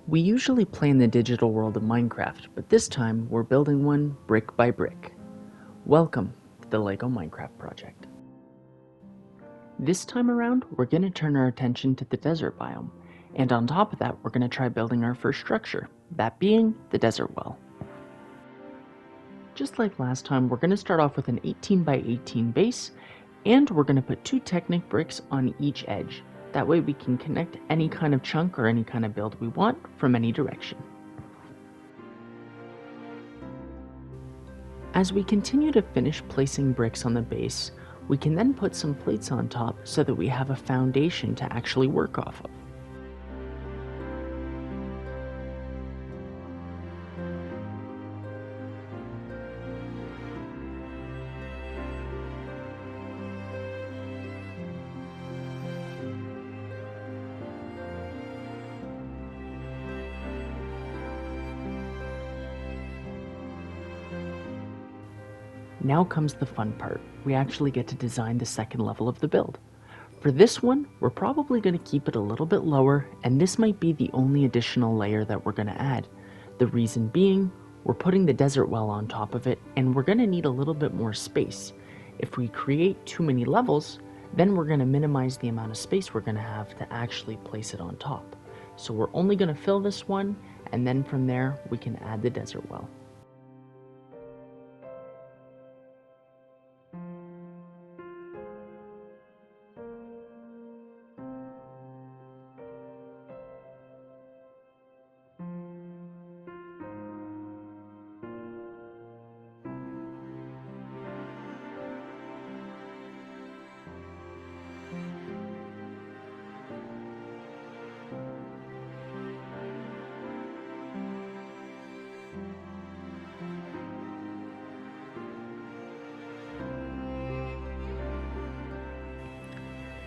We usually play in the digital world of Minecraft, but this time we're building one brick by brick. Welcome to the LEGO Minecraft project. This time around, we're going to turn our attention to the desert biome, and on top of that, we're going to try building our first structure, that being the desert well. Just like last time, we're going to start off with an 18 by 18 base, and we're going to put 2 Technic bricks on each edge. That way we can connect any kind of chunk or any kind of build we want from any direction. As we continue to finish placing bricks on the base, we can then put some plates on top so that we have a foundation to actually work off of. Now comes the fun part. We actually get to design the second level of the build. For this one, we're probably going to keep it a little bit lower, and this might be the only additional layer that we're going to add. The reason being, we're putting the desert well on top of it, and we're going to need a little bit more space. If we create too many levels, then we're going to minimize the amount of space we're going to have to actually place it on top. So we're only going to fill this one, and then from there, we can add the desert well.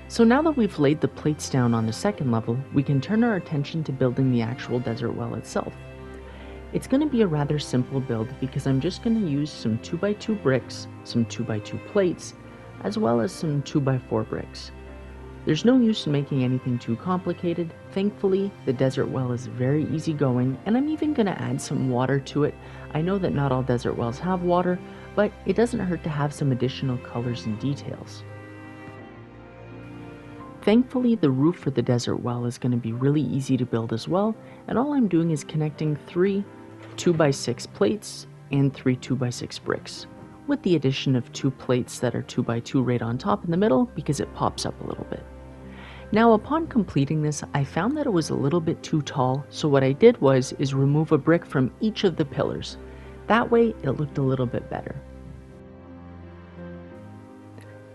So now that we've laid the plates down on the second level, we can turn our attention to building the actual desert well itself. It's going to be a rather simple build because I'm just going to use some 2x2 bricks, some 2x2 plates, as well as some 2x4 bricks. There's no use in making anything too complicated. Thankfully, the desert well is very easygoing, and I'm even going to add some water to it. I know that not all desert wells have water, but it doesn't hurt to have some additional colors and details. Thankfully, the roof for the desert well is going to be really easy to build as well, and all I'm doing is connecting 3 2x6 plates and 3 2x6 bricks, with the addition of 2 plates that are 2x2 right on top in the middle because it pops up a little bit. Now, upon completing this, I found that it was a little bit too tall, so what I did is remove a brick from each of the pillars. That way, it looked a little bit better.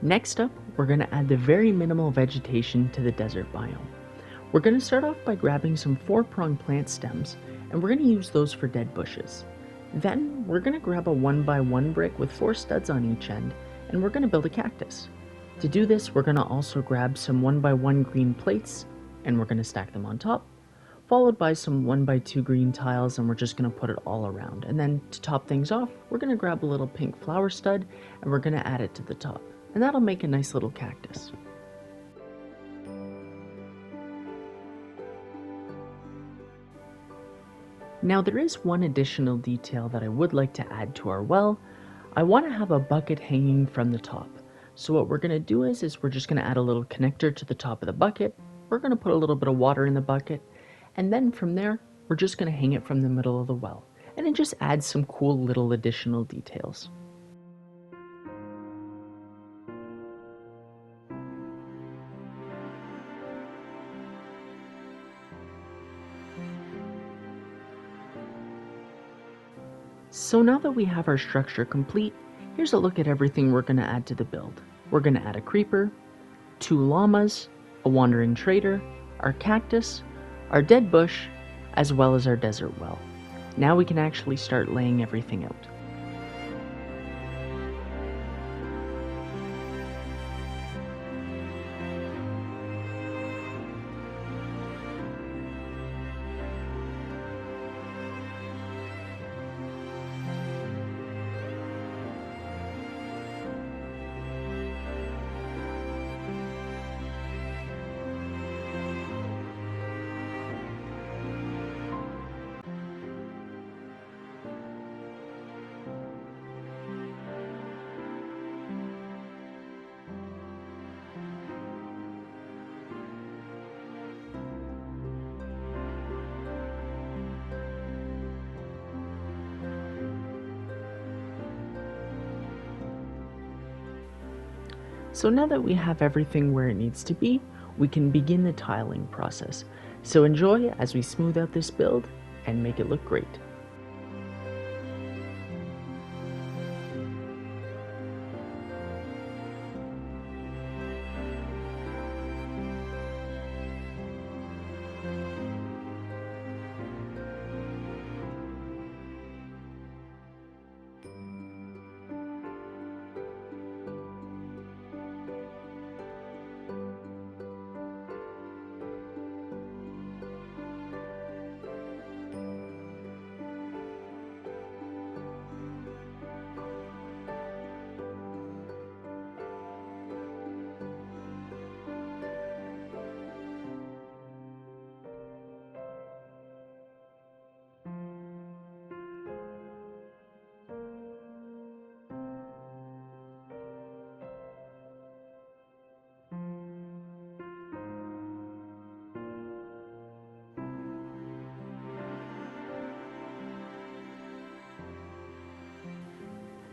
Next up, we're going to add the very minimal vegetation to the desert biome. We're going to start off by grabbing some 4-pronged plant stems, and we're going to use those for dead bushes. Then, we're going to grab a 1x1 brick with 4 studs on each end, and we're going to build a cactus. To do this, we're going to also grab some 1x1 green plates, and we're going to stack them on top, followed by some 1x2 green tiles, and we're just going to put it all around. And then, to top things off, we're going to grab a little pink flower stud, and we're going to add it to the top. And that'll make a nice little cactus. Now there is one additional detail that I would like to add to our well. I want to have a bucket hanging from the top. So what we're going to do is we're just going to add a little connector to the top of the bucket. We're going to put a little bit of water in the bucket. And then from there, we're just going to hang it from the middle of the well. And it just adds some cool little additional details. So now that we have our structure complete, here's a look at everything we're going to add to the build. We're going to add a creeper, 2 llamas, a wandering trader, our cactus, our dead bush, as well as our desert well. Now we can actually start laying everything out. So now that we have everything where it needs to be, we can begin the tiling process. So enjoy as we smooth out this build and make it look great.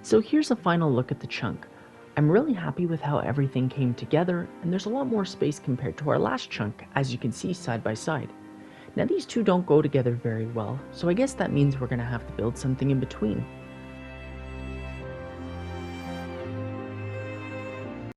So here's a final look at the chunk. I'm really happy with how everything came together, and there's a lot more space compared to our last chunk, as you can see side by side. Now these two don't go together very well, so I guess that means we're going to have to build something in between.